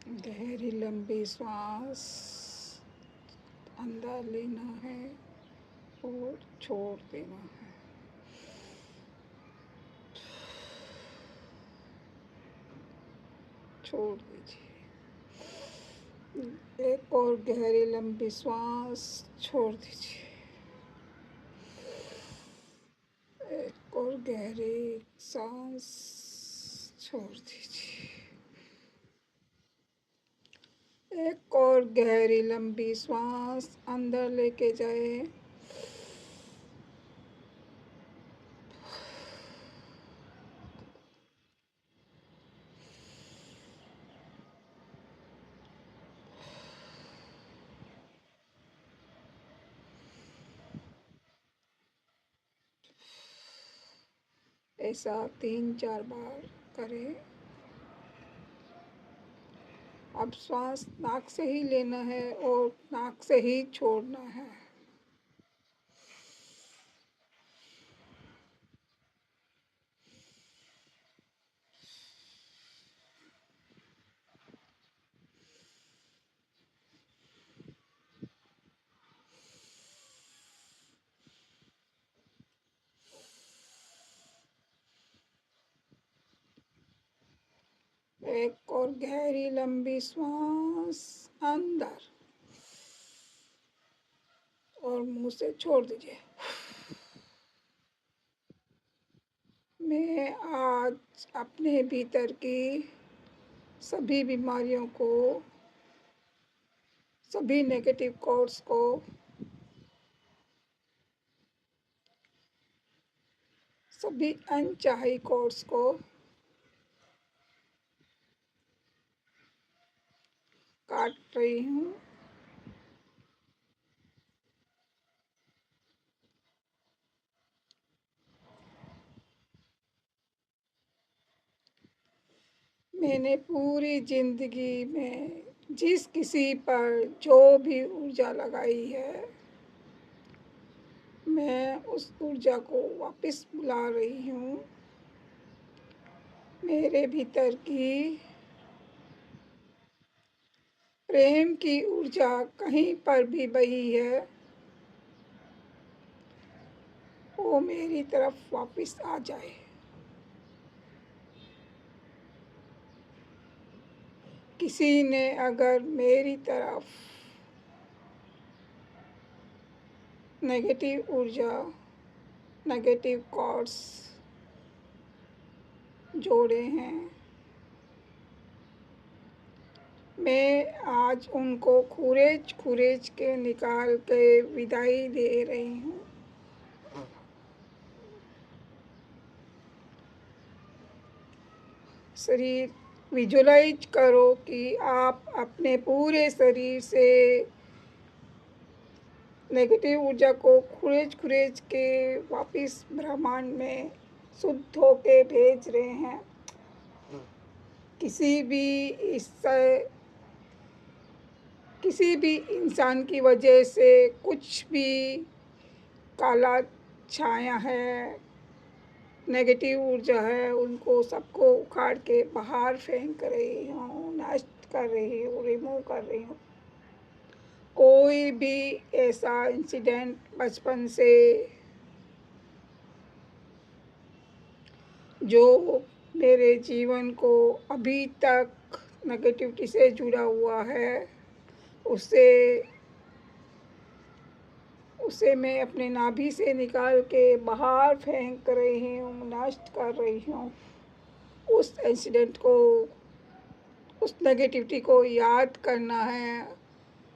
गहरी लंबी सांस अंदर लेना है और छोड़ देना है। छोड़ दीजिए। एक और गहरी लंबी सांस छोड़ दीजिए। एक और गहरी सांस छोड़ दीजिए। एक और गहरी लंबी सांस अंदर लेके जाए। ऐसा 3-4 बार करें। अब श्वास नाक से ही लेना है और नाक से ही छोड़ना है। एक और गहरी लंबी श्वास अंदर और मुंह से छोड़ दीजिए। मैं आज अपने भीतर की सभी बीमारियों को, सभी नेगेटिव थॉट्स को, सभी अनचाही थॉट्स को काट रही हूँ। मैंने पूरी जिंदगी में जिस किसी पर जो भी ऊर्जा लगाई है, मैं उस ऊर्जा को वापस बुला रही हूँ। मेरे भीतर की प्रेम की ऊर्जा कहीं पर भी बही है, वो मेरी तरफ वापस आ जाए। किसी ने अगर मेरी तरफ नेगेटिव ऊर्जा, नेगेटिव थॉट्स जोड़े हैं, मैं आज उनको खुरेच खुरेच के निकाल के विदाई दे रही हूँ। शरीर विजुलाइज करो कि आप अपने पूरे शरीर से नेगेटिव ऊर्जा को खुरेच खुरेच के वापस ब्रह्मांड में शुद्ध होके भेज रहे हैं। किसी भी इंसान की वजह से कुछ भी काला छाया है, नेगेटिव ऊर्जा है, उनको सबको उखाड़ के बाहर फेंक रही हूँ, नष्ट कर रही हूँ, रिमूव कर रही हूँ। कोई भी ऐसा इंसिडेंट बचपन से जो मेरे जीवन को अभी तक नेगेटिविटी से जुड़ा हुआ है, उसे मैं अपने नाभि से निकाल के बाहर फेंक रही हूँ, नष्ट कर रही हूँ। उस इंसिडेंट को, उस नेगेटिविटी को याद करना है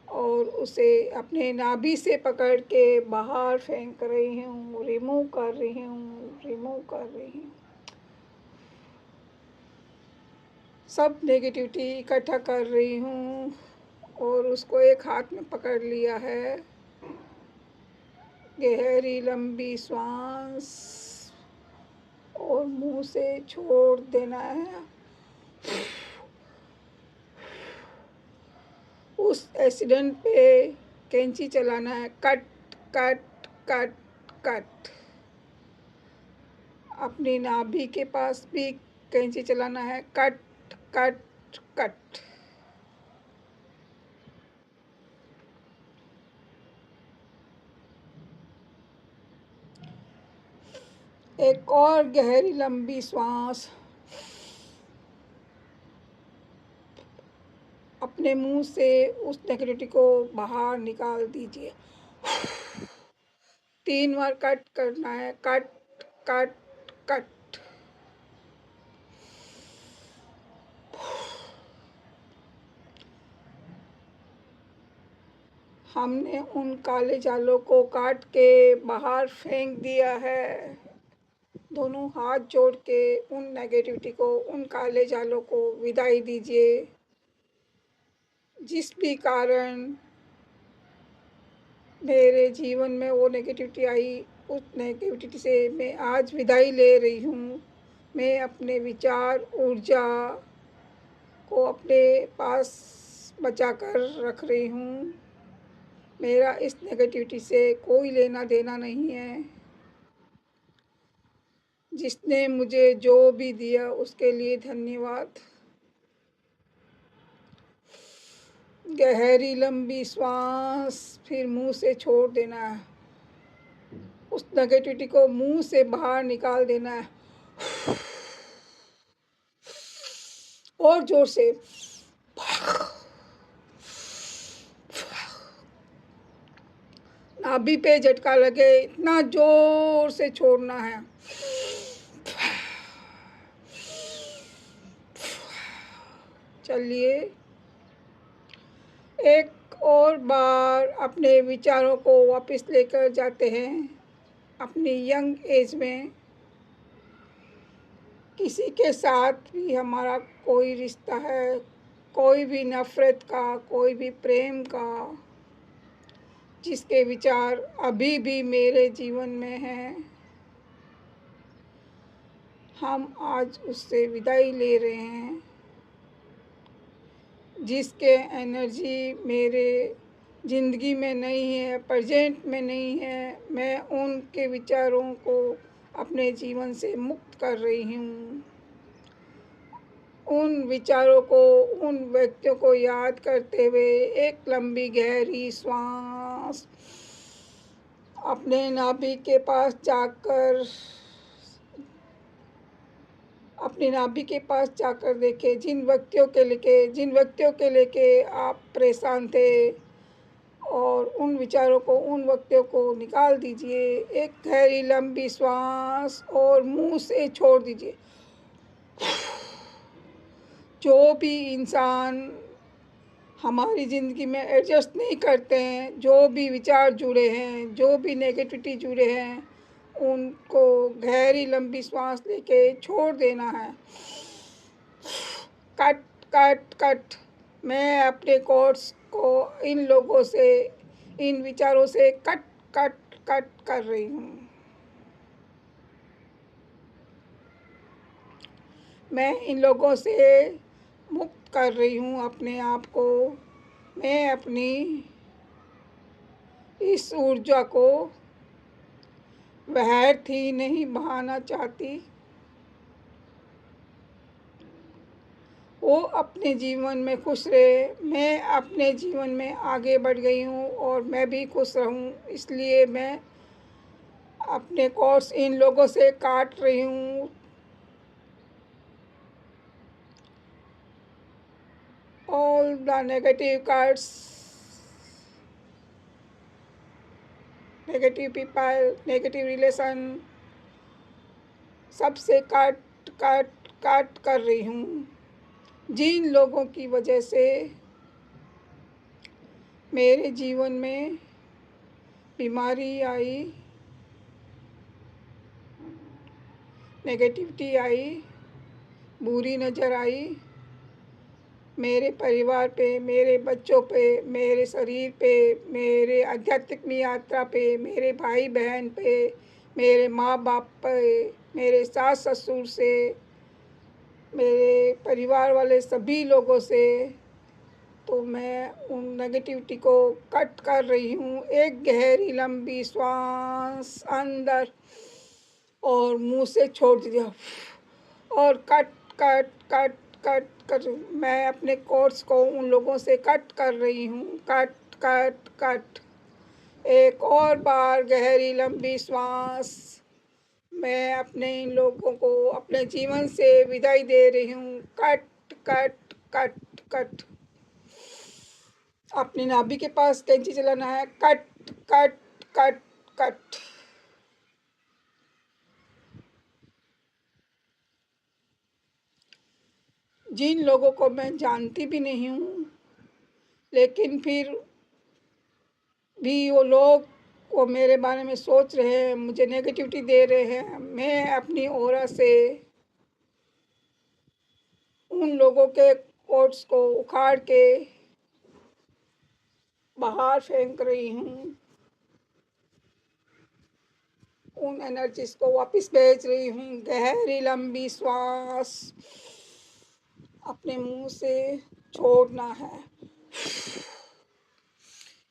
और उसे अपने नाभि से पकड़ के बाहर फेंक रही हूँ, रिमूव कर रही हूँ, रिमूव कर रही हूँ। सब नेगेटिविटी इकट्ठा कर रही हूँ और उसको एक हाथ में पकड़ लिया है। गहरी लंबी सांस और मुंह से छोड़ देना है। उस एक्सीडेंट पे कैंची चलाना है, कट कट कट कट। अपनी नाभि के पास भी कैंची चलाना है, कट कट कट। एक और गहरी लंबी सांस अपने मुंह से उस नेगेटिविटी को बाहर निकाल दीजिए। 3 बार कट करना है, कट कट कट। हमने उन काले जालों को काट के बाहर फेंक दिया है। दोनों हाथ जोड़ के उन नेगेटिविटी को, उन काले जालों को विदाई दीजिए। जिस भी कारण मेरे जीवन में वो नेगेटिविटी आई, उस नेगेटिविटी से मैं आज विदाई ले रही हूँ। मैं अपने विचार ऊर्जा को अपने पास बचा कर रख रही हूँ। मेरा इस नेगेटिविटी से कोई लेना देना नहीं है। जिसने मुझे जो भी दिया उसके लिए धन्यवाद। गहरी लंबी श्वास फिर मुंह से छोड़ देना है। उस नेगेटिविटी को मुंह से बाहर निकाल देना है और जोर से। नाभि पे झटका लगे इतना जोर से छोड़ना है। चलिए एक और बार अपने विचारों को वापस लेकर जाते हैं अपनी यंग एज में। किसी के साथ भी हमारा कोई रिश्ता है, कोई भी नफ़रत का, कोई भी प्रेम का, जिसके विचार अभी भी मेरे जीवन में हैं, हम आज उससे विदाई ले रहे हैं। जिसके एनर्जी मेरे ज़िंदगी में नहीं है, प्रेजेंट में नहीं है, मैं उनके विचारों को अपने जीवन से मुक्त कर रही हूँ। उन विचारों को, उन व्यक्तियों को याद करते हुए एक लंबी गहरी श्वास अपने नाभि के पास जाकर, अपने नाभि के पास जाकर देखें जिन व्यक्तियों के लेके आप परेशान थे, और उन विचारों को, उन व्यक्तियों को निकाल दीजिए। एक गहरी लंबी श्वास और मुंह से छोड़ दीजिए। जो भी इंसान हमारी ज़िंदगी में एडजस्ट नहीं करते हैं, जो भी विचार जुड़े हैं, जो भी नेगेटिविटी जुड़े हैं, उनको गहरी लंबी सांस लेके छोड़ देना है। Cut cut cut. मैं अपने कोर्स को इन लोगों से, इन विचारों से कट कट कट कर रही हूँ। मैं इन लोगों से मुक्त कर रही हूँ अपने आप को। मैं अपनी इस ऊर्जा को व्यर्थ ही नहीं बहाना चाहती। वो अपने जीवन में खुश रहे, मैं अपने जीवन में आगे बढ़ गई हूँ और मैं भी खुश रहूँ, इसलिए मैं अपने कोर्स इन लोगों से काट रही हूँ। All the negative cards, negative people, negative relation, सबसे काट काट काट कर रही हूँ। जिन लोगों की वजह से मेरे जीवन में बीमारी आई, नेगेटिविटी आई, बुरी नज़र आई, मेरे परिवार पे, मेरे बच्चों पे, मेरे शरीर पे, मेरे आध्यात्मिक यात्रा पे, मेरे भाई बहन पे, मेरे माँ बाप पे, मेरे सास ससुर से, मेरे परिवार वाले सभी लोगों से, तो मैं उन नेगेटिविटी को कट कर रही हूँ। एक गहरी लंबी श्वास अंदर और मुंह से छोड़ दिया और कट कट कट कट कर। मैं अपने कोर्स को उन लोगों से कट कर रही हूँ। Cut cut cut. एक और बार गहरी लंबी श्वास मैं अपने इन लोगों को अपने जीवन से विदाई दे रही हूँ। Cut cut cut cut. अपनी नाभि के पास कैंची चलाना है। Cut cut cut cut. जिन लोगों को मैं जानती भी नहीं हूँ, लेकिन फिर भी वो लोग वो मेरे बारे में सोच रहे हैं, मुझे नेगेटिविटी दे रहे हैं, मैं अपनी ऑरा से उन लोगों के कोट्स को उखाड़ के बाहर फेंक रही हूँ। उन एनर्जीज को वापस भेज रही हूँ। गहरी लंबी श्वास अपने मुंह से छोड़ना है।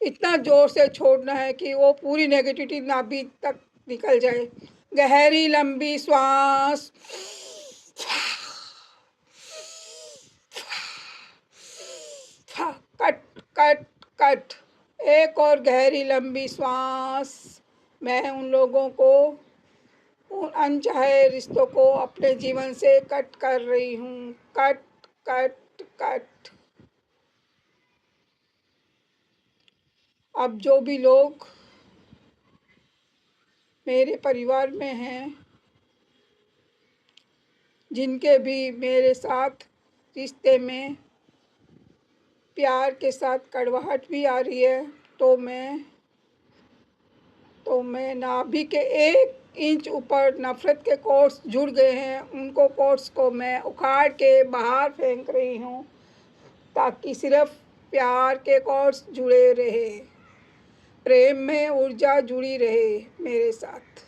इतना जोर से छोड़ना है कि वो पूरी नेगेटिविटी नाभि तक निकल जाए। गहरी लंबी श्वास। Cut cut cut. एक और गहरी लंबी श्वास। मैं उन लोगों को, उन अनचाहे रिश्तों को अपने जीवन से कट कर रही हूँ। Cut cut cut. अब जो भी लोग मेरे परिवार में हैं, जिनके भी मेरे साथ रिश्ते में प्यार के साथ कड़वाहट भी आ रही है, तो मैं नाभि के 1 इंच ऊपर नफरत के कोर्स जुड़ गए हैं, उनको कोर्स को मैं उखाड़ के बाहर फेंक रही हूँ, ताकि सिर्फ प्यार के कोर्स जुड़े रहे, प्रेम में ऊर्जा जुड़ी रहे मेरे साथ।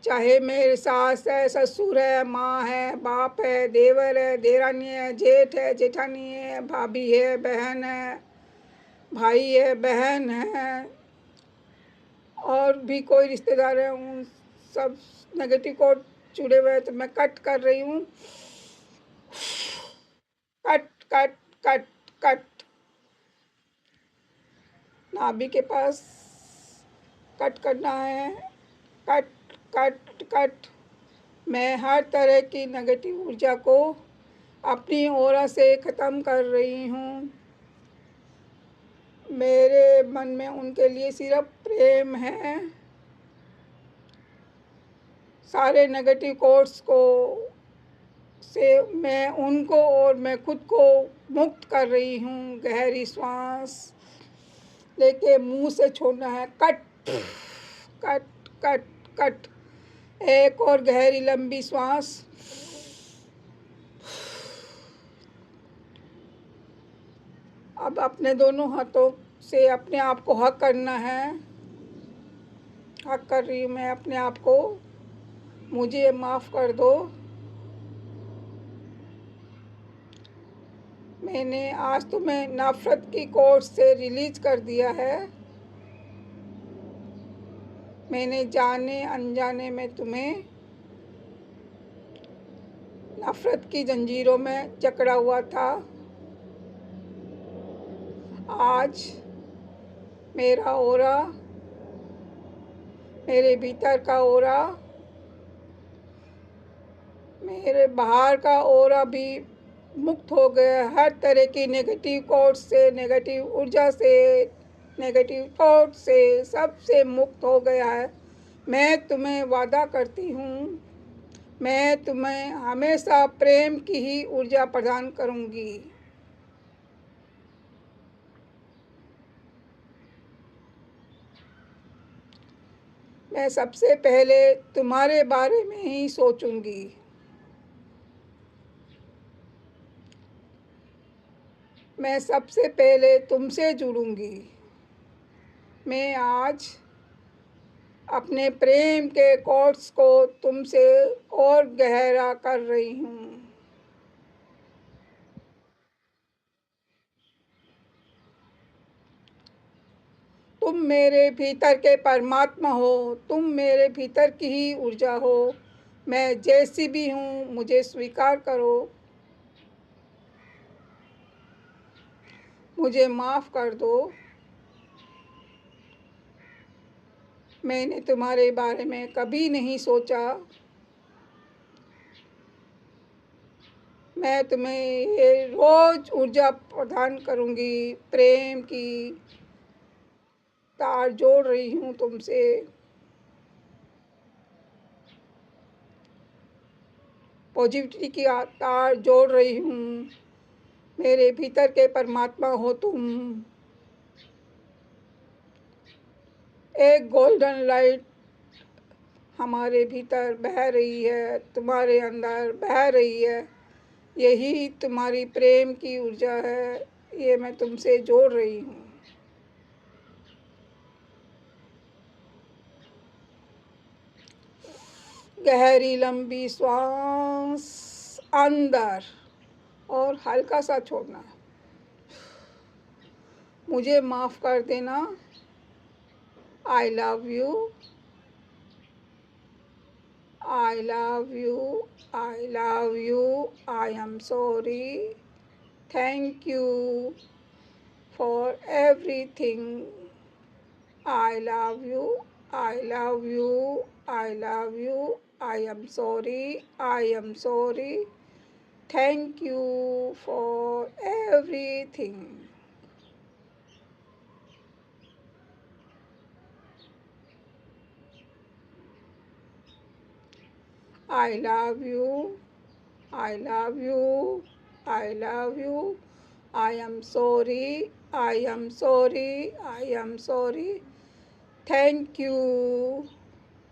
चाहे मेरे सास है, ससुर है, माँ है, बाप है, देवर है, देरानी है, जेठ है, जेठानी है, भाभी है, बहन है, भाई है, बहन है, और भी कोई रिश्तेदार है, उन सब नेगेटिव को जुड़े हुए हैं, तो मैं कट कर रही हूँ। Cut cut cut cut. नाभि के पास कट करना है। Cut cut cut. मैं हर तरह की नेगेटिव ऊर्जा को अपनी ऑरा से ख़त्म कर रही हूँ। मेरे मन में उनके लिए सिर्फ प्रेम है। सारे नेगेटिव कोट्स को से मैं उनको और मैं खुद को मुक्त कर रही हूँ। गहरी श्वास लेके मुंह से छोड़ना है। Cut cut cut cut. एक और गहरी लंबी श्वास। अब अपने दोनों हाथों से अपने आप को हक करना है। हक कर रही हूँ मैं अपने आप को। मुझे माफ़ कर दो। मैंने आज तुम्हें नफ़रत की कोर्ट से रिलीज कर दिया है। मैंने जाने अनजाने में तुम्हें नफ़रत की जंजीरों में जकड़ा हुआ था। आज मेरा ऑरा, मेरे भीतर का ऑरा, मेरे बाहर का ऑरा भी मुक्त हो गया। हर तरह की नेगेटिव कोट से, नेगेटिव ऊर्जा से, नेगेटिव थॉट से, सबसे मुक्त हो गया है। मैं तुम्हें वादा करती हूँ, मैं तुम्हें हमेशा प्रेम की ही ऊर्जा प्रदान करूँगी। मैं सबसे पहले तुम्हारे बारे में ही सोचूंगी। मैं सबसे पहले तुमसे जुड़ूंगी। मैं आज अपने प्रेम के कोर्स को तुमसे और गहरा कर रही हूँ। तुम मेरे भीतर के परमात्मा हो। तुम मेरे भीतर की ही ऊर्जा हो। मैं जैसी भी हूँ मुझे स्वीकार करो। मुझे माफ़ कर दो। मैंने तुम्हारे बारे में कभी नहीं सोचा। मैं तुम्हें ये रोज ऊर्जा प्रदान करूंगी। प्रेम की तार जोड़ रही हूँ तुमसे। पॉजिटिविटी की तार जोड़ रही हूँ। मेरे भीतर के परमात्मा हो तुम। एक गोल्डन लाइट हमारे भीतर बह रही है, तुम्हारे अंदर बह रही है। यही तुम्हारी प्रेम की ऊर्जा है। ये मैं तुमसे जोड़ रही हूँ। गहरी लंबी श्वास अंदर और हल्का सा छोड़ना। मुझे माफ़ कर देना। I love you. I love you, I love you, I am sorry. Thank you for everything. I love you, I love you, I love you, I am sorry, I am sorry. Thank you for everything. I love you, I love you, I love you. I am sorry, I am sorry, I am sorry. Thank you.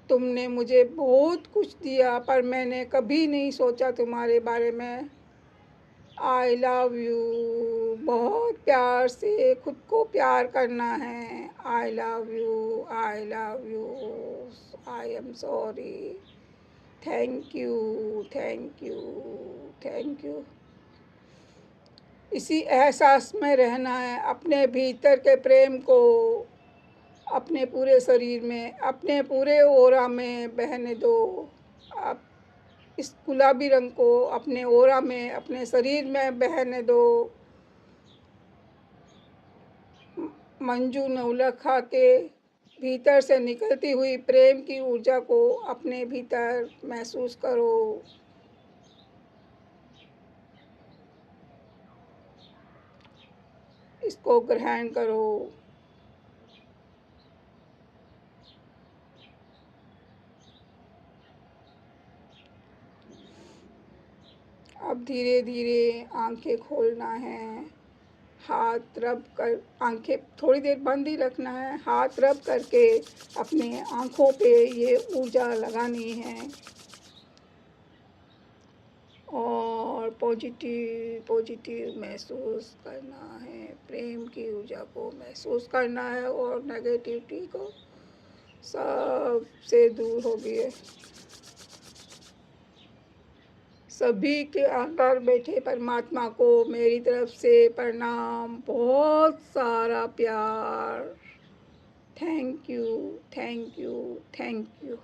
तुमने मुझे बहुत कुछ दिया पर मैंने कभी नहीं सोचा तुम्हारे बारे में। I love you. बहुत प्यार से खुद को प्यार करना है। I love you, I love you, I am sorry. Thank you, thank you, thank you. इसी एहसास में रहना है। अपने भीतर के प्रेम को अपने पूरे शरीर में, अपने पूरे ओरा में बहने दो। आप इस गुलाबी रंग को अपने ओरा में, अपने शरीर में बहने दो। मंजू नौलखा के भीतर से निकलती हुई प्रेम की ऊर्जा को अपने भीतर महसूस करो। इसको ग्रहण करो। अब धीरे धीरे आंखें खोलना है। हाथ रब कर, आंखें थोड़ी देर बंद ही रखना है। हाथ रब करके अपने आँखों पे ये ऊर्जा लगानी है और पॉजिटिव पॉजिटिव महसूस करना है। प्रेम की ऊर्जा को महसूस करना है और नेगेटिविटी को सबसे दूर होगी। सभी के अंदर बैठे परमात्मा को मेरी तरफ से प्रणाम। बहुत सारा प्यार। Thank you, thank you, thank you.